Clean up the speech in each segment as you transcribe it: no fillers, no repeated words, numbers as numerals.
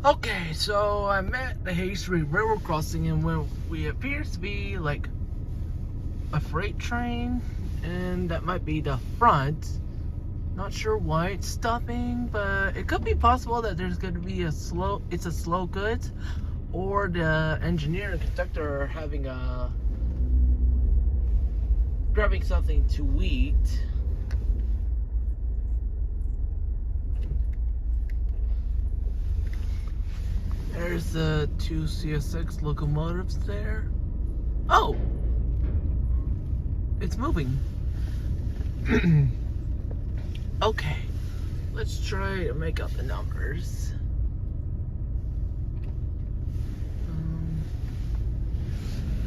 Okay, so I'm at the Hay Street Railroad crossing, and when we appears to be like a freight train, and that might be the front. Not sure why it's stopping, but it could be possible that there's going to be it's a slow goods, or the engineer and conductor are having grabbing something to eat. There's the two CSX locomotives there. Oh! It's moving. Okay, let's try to make up the numbers.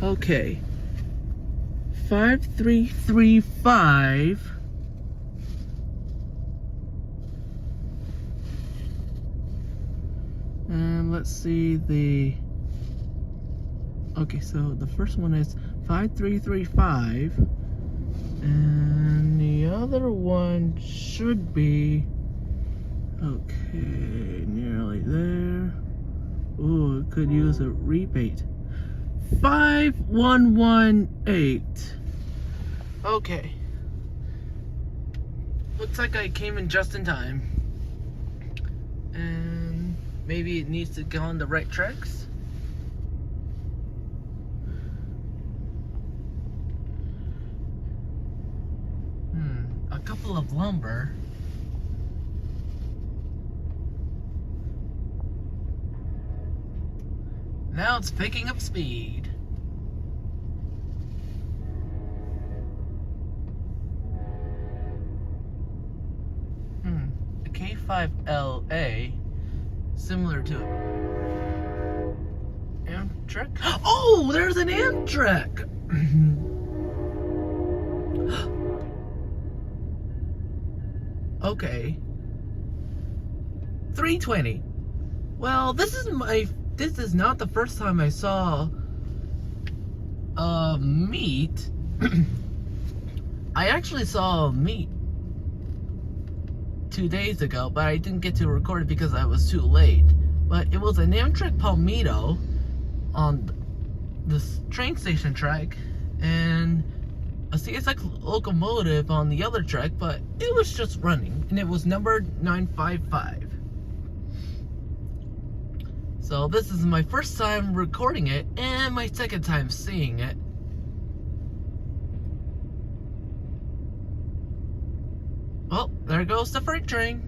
Okay, 5335. And let's see the. Okay, so the first one is 5335. And the other one should be, okay, nearly there. Ooh, it could use a rebate. 5118. Okay. Looks like I came in just in time. And maybe it needs to get on the right tracks. A couple of lumber. Now it's picking up speed. A K5LA, similar to Amtrak. Oh, there's an Amtrak. Okay. 320. Well, this is not the first time I saw meat. I actually saw meat 2 days ago, but I didn't get to record it because I was too late. But it was an Amtrak Palmetto on the train station track, and a CSX locomotive on the other track, but it was just running, and it was numbered 955. So this is my first time recording it, and my second time seeing it. Well, there goes the freight train.